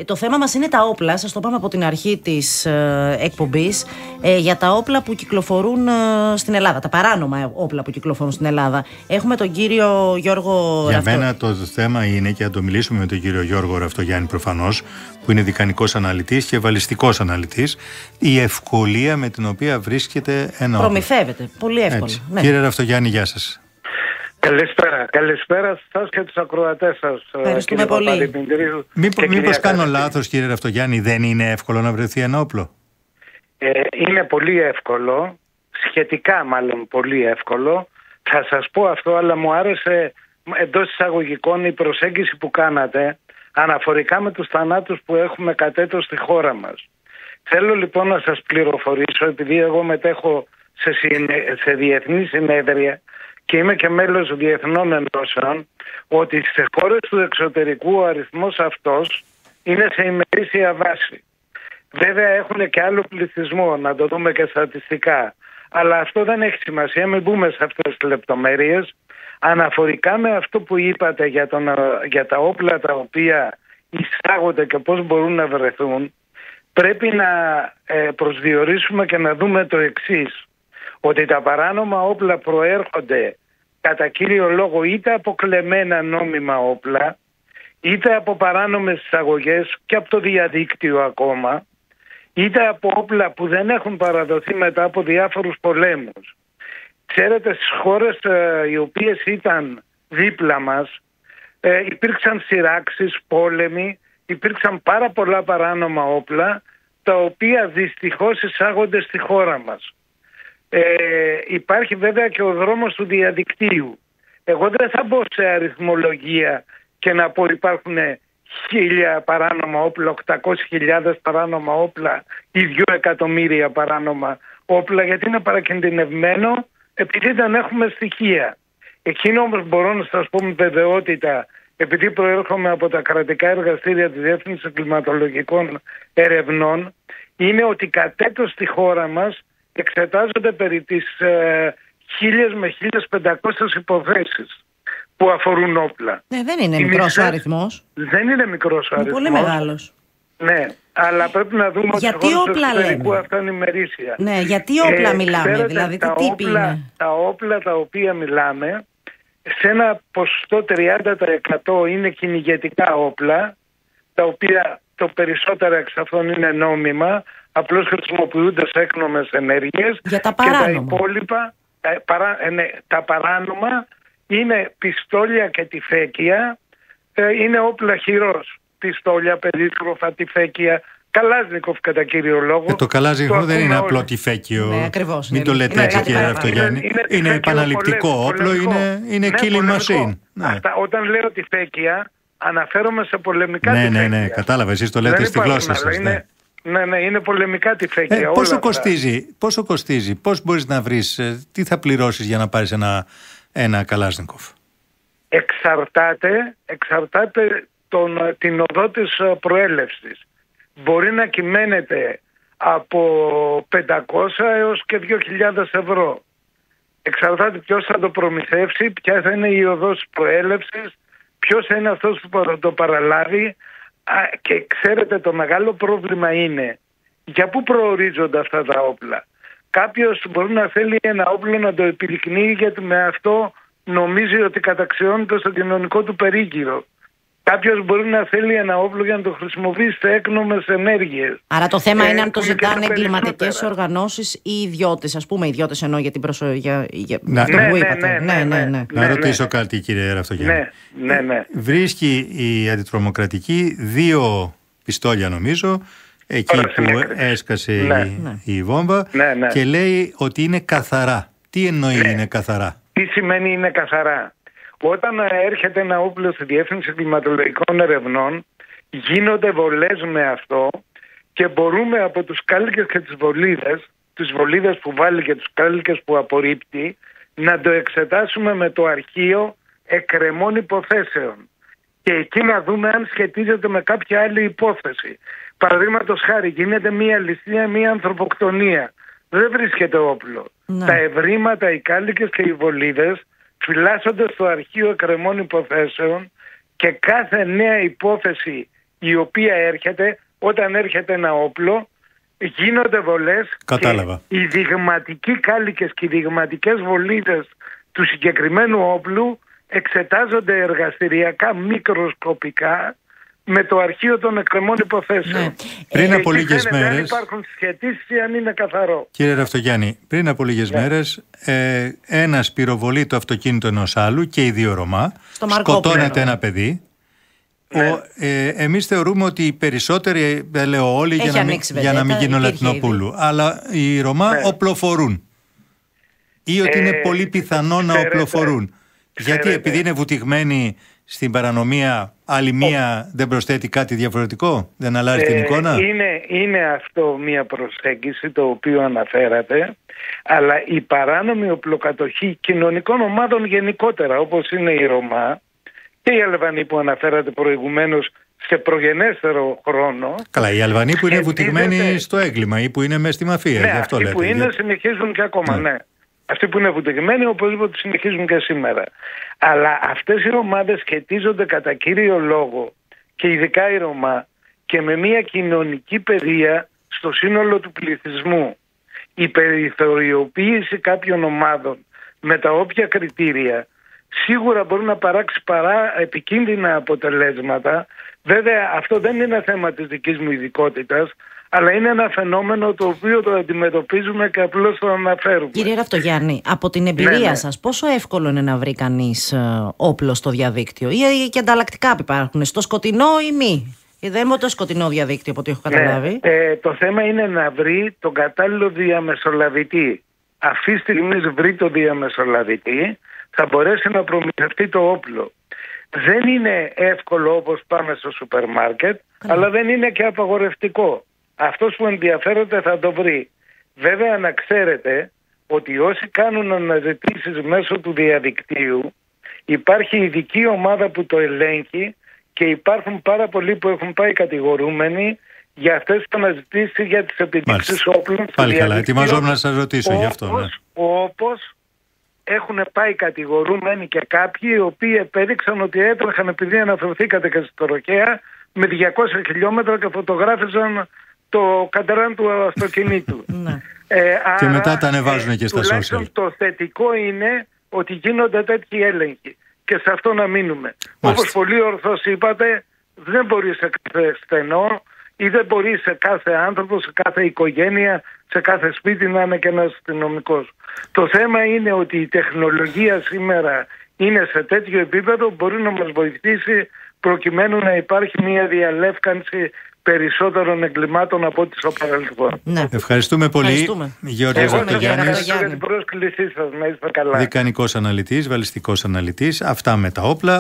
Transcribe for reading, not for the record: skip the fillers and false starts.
Το θέμα μας είναι τα όπλα, σας το πάμε από την αρχή της εκπομπής, για τα όπλα που κυκλοφορούν στην Ελλάδα, τα παράνομα όπλα που κυκλοφορούν στην Ελλάδα. Έχουμε τον κύριο Γιώργο Ραφτογιάννη. Για μένα το θέμα είναι, και να το μιλήσουμε με τον κύριο Γιώργο Ραφτογιάννη προφανώς, που είναι δικανικός αναλυτής και βαλιστικός αναλυτής, η ευκολία με την οποία βρίσκεται ένα όπλο. Προμηθεύεται, πολύ εύκολο. Ναι. Κύριε Ραφτογιάννη, γεια σας. Καλησπέρα σας και τους ακροατές σας. Ευχαριστούμε πολύ. Μήπως κάνω λάθος, κύριε Ραφτογιάννη, δεν είναι εύκολο να βρεθεί ένα όπλο? Είναι πολύ εύκολο, σχετικά μάλλον πολύ εύκολο. Θα σας πω αυτό, αλλά μου άρεσε εντός εισαγωγικών η προσέγγιση που κάνατε αναφορικά με τους θανάτους που έχουμε κατ' έτος στη χώρα μας. Θέλω λοιπόν να σας πληροφορήσω, επειδή εγώ μετέχω σε διεθνή συνέδρια και είμαι και μέλος διεθνών ενώσεων, ότι σε χώρες του εξωτερικού ο αριθμός αυτός είναι σε ημερήσια βάση. Βέβαια έχουν και άλλο πληθυσμό, να το δούμε και στατιστικά. Αλλά αυτό δεν έχει σημασία, μην μπούμε σε αυτές τις λεπτομέρειες. Αναφορικά με αυτό που είπατε για τα όπλα τα οποία εισάγονται και πώς μπορούν να βρεθούν, πρέπει να προσδιορίσουμε και να δούμε το εξής. Ότι τα παράνομα όπλα προέρχονται κατά κύριο λόγο είτε από κλεμμένα νόμιμα όπλα, είτε από παράνομες εισαγωγές και από το διαδίκτυο ακόμα, είτε από όπλα που δεν έχουν παραδοθεί μετά από διάφορους πολέμους. Ξέρετε, στις χώρες οι οποίες ήταν δίπλα μας υπήρξαν σειράξεις, πόλεμοι, υπήρξαν πάρα πολλά παράνομα όπλα τα οποία δυστυχώς εισάγονται στη χώρα μας. Υπάρχει βέβαια και ο δρόμος του διαδικτύου. Εγώ δεν θα μπω σε αριθμολογία και να πω υπάρχουν 1.000 παράνομα όπλα, 800.000 παράνομα όπλα ή 2 εκατομμύρια παράνομα όπλα, γιατί είναι παρακινδυνευμένο επειδή δεν έχουμε στοιχεία. Εκείνο όμως μπορώ να σας πω με βεβαιότητα, επειδή προέρχομαι από τα κρατικά εργαστήρια της Διεύθυνσης Κλιματολογικών Ερευνών, είναι ότι κατ' έτος στη χώρα μας εξετάζονται περί τις 1.000 με 1.500 υποθέσεις που αφορούν όπλα. Δεν είναι μικρός ο αριθμός. Δεν είναι μικρός ο αριθμός. Είναι πολύ μεγάλος. Ναι, αλλά πρέπει να δούμε γιατί όπλα λέμε. Αυτά είναι ημερήσια. Ναι, γιατί όπλα μιλάμε, δηλαδή τι τύποι είναι? Τα όπλα τα οποία μιλάμε, σε ένα ποσοστό 30% είναι κυνηγετικά όπλα, τα οποία το περισσότερο εξ αυτών είναι νόμιμα, απλώς χρησιμοποιούνται σε έκνομες ενέργειες. Για τα παράνομα. Και τα υπόλοιπα, τα παράνομα είναι πιστόλια και τυφέκια, είναι όπλα χειρός. Πιστόλια, περίστροφα, τυφέκια, Καλάζνικοφ κατά κύριο λόγο. Το Καλάζνικοφ δεν είναι απλό τυφέκιο. Ναι, ακριβώς. Μην το λέτε έτσι, κύριε Ραφτογιάννη. Είναι επαναληπτικό όπλο, είναι killing machine. Όταν λέω τυφέκια, αναφέρομαι σε πολεμικά τυφέκια. Ναι, κατάλαβα. Εσείς το λέτε στη γλώσσα σας. Ναι, είναι πολεμικά τυφέκια. Πόσο κοστίζει, πώς μπορείς να βρεις, τι θα πληρώσεις για να πάρεις ένα Καλάζνικοφ? Εξαρτάται την οδό της προέλευσης. Μπορεί να κυμαίνεται από 500 έως και 2.000 ευρώ. Εξαρτάται ποιος θα το προμηθεύσει, ποια θα είναι η οδός προέλευσης, ποιος θα είναι αυτός που θα το παραλάβει. Και ξέρετε, το μεγάλο πρόβλημα είναι για πού προορίζονται αυτά τα όπλα. Κάποιος μπορεί να θέλει ένα όπλο να το επιδεικνύει, γιατί με αυτό νομίζει ότι καταξιώνεται στο κοινωνικό του περίγυρο. Κάποιος μπορεί να θέλει ένα όπλο για να το χρησιμοποιήσει σε έκνομες ενέργειες. Άρα το θέμα είναι αν το ζητάνε εγκληματικές οργανώσεις ή ιδιώτες, ας πούμε, ιδιώτες εννοώ για την Να ρωτήσω κάτι, κύριε Ραφτογιάννη. Ναι. Βρίσκει η αντιτρομοκρατική 2 πιστόλια, νομίζω, εκεί που έσκασε η βόμβα και λέει ότι είναι καθαρά. Τι εννοεί είναι καθαρά? Τι σημαίνει είναι καθαρά? Όταν έρχεται ένα όπλο στη Διεύθυνση Κλιματολογικών Ερευνών, γίνονται βολές με αυτό και μπορούμε από τους κάλικες και τις βολίδες που βάλει και τους κάλικες που απορρίπτει, να το εξετάσουμε με το αρχείο εκκρεμών υποθέσεων. Και εκεί να δούμε αν σχετίζεται με κάποια άλλη υπόθεση. Παραδείγματος χάρη, γίνεται μία ληστεία, μία ανθρωποκτονία. Δεν βρίσκεται όπλο. Τα ευρήματα, οι κάλικες και οι βολίδες φυλάσσονται στο αρχείο εκκρεμών υποθέσεων και κάθε νέα υπόθεση η οποία έρχεται, όταν έρχεται ένα όπλο, γίνονται βολές. Κατάλαβα. Και οι δειγματικοί κάλικες και οι δειγματικές βολίδες του συγκεκριμένου όπλου εξετάζονται εργαστηριακά, μικροσκοπικά, με το αρχείο των εκκρεμών υποθέσεων. Ναι. Πριν από λίγες μέρες, αν υπάρχουν συσχετήσεις ή αν είναι καθαρό. Κύριε Ραφτογιάννη, πριν από λίγες μέρες ένας πυροβολεί το αυτοκίνητο ενός άλλου και οι δύο Ρωμά. Σκοτώνεται ένα παιδί. Ναι. Εμείς θεωρούμε ότι οι περισσότεροι, δεν λέω όλοι, για να μην γίνω Λατινοπούλου, αλλά οι Ρωμά οπλοφορούν. Ή ότι είναι πολύ πιθανό να οπλοφορούν. Γιατί επειδή είναι βουτυγμένοι στην παρανομία, άλλη μία δεν προσθέτει κάτι διαφορετικό, δεν αλλάζει την εικόνα. Είναι αυτό μία προσέγγιση το οποίο αναφέρατε, αλλά η παράνομη οπλοκατοχή κοινωνικών ομάδων γενικότερα, όπως είναι η Ρωμά και οι Αλβανοί που αναφέρατε προηγουμένως σε προγενέστερο χρόνο. Καλά, οι Αλβανοί που είναι βουτυγμένοι στο έγκλημα ή που είναι μέσα στη μαφία. Ναι, αυτοί που είναι συνεχίζουν και ακόμα, ναι. Αυτοί που είναι βουτυγμένοι οπωσδήποτε συνεχίζουν και σήμερα. Αλλά αυτές οι ομάδες σχετίζονται κατά κύριο λόγο, και ειδικά η Ρωμά, και με μια κοινωνική παιδεία στο σύνολο του πληθυσμού. Η περιθωριοποίηση κάποιων ομάδων με τα όποια κριτήρια σίγουρα μπορεί να παράξει επικίνδυνα αποτελέσματα. Βέβαια αυτό δεν είναι θέμα της δικής μου ειδικότητας, αλλά είναι ένα φαινόμενο το οποίο το αντιμετωπίζουμε και απλώς το αναφέρουμε. Κύριε Ραφτογιάννη, από την εμπειρία σας, πόσο εύκολο είναι να βρει κανείς όπλο στο διαδίκτυο, ή και ανταλλακτικά που υπάρχουν, στο σκοτεινό ή μη? Δεν είναι το σκοτεινό διαδίκτυο από ό,τι έχω καταλάβει. Το θέμα είναι να βρει τον κατάλληλο διαμεσολαβητή. Αυτή τη στιγμή βρει το διαμεσολαβητή, θα μπορέσει να προμηθευτεί το όπλο. Δεν είναι εύκολο όπως πάμε στο σούπερ μάρκετ, αλλά δεν είναι και απαγορευτικό. Αυτός που ενδιαφέρεται θα το βρει. Βέβαια να ξέρετε ότι όσοι κάνουν αναζητήσεις μέσω του διαδικτύου, υπάρχει ειδική ομάδα που το ελέγχει και υπάρχουν πάρα πολλοί που έχουν πάει κατηγορούμενοι για αυτές τις αναζητήσεις για τις επιδείξεις όπλων. Πάλι καλά, ετοιμαζόμουν να σας ρωτήσω γι' αυτό. Ναι. Όπως έχουν πάει κατηγορούμενοι και κάποιοι οι οποίοι επέδειξαν ότι έτρεχαν, επειδή αναφερθήκατε και στο Ροκαία, με 200 χιλιόμετρα και φωτογράφησαν το κατεράν του αυτοκινήτου. Και μετά τα ανεβάζουν και στα social. Το θετικό είναι ότι γίνονται τέτοιοι έλεγχοι και σε αυτό να μείνουμε. Όπως πολύ ορθώς είπατε, δεν μπορεί σε κάθε στενό ή δεν μπορεί σε κάθε άνθρωπο, σε κάθε οικογένεια, σε κάθε σπίτι να είναι και ένας αστυνομικός. Το θέμα είναι ότι η τεχνολογία σήμερα είναι σε τέτοιο επίπεδο που μπορεί να μας βοηθήσει προκειμένου να υπάρχει μια διαλεύκανση περισσότερων εγκλημάτων από ό,τι στο παρελθόν. Ναι. Ευχαριστούμε πολύ, Γεώργιος Ραφτογιάννης. Για την πρόσκλησή σας, να είστε καλά. Δικανικός αναλυτής, βαλιστικός αναλυτής. Αυτά με τα όπλα.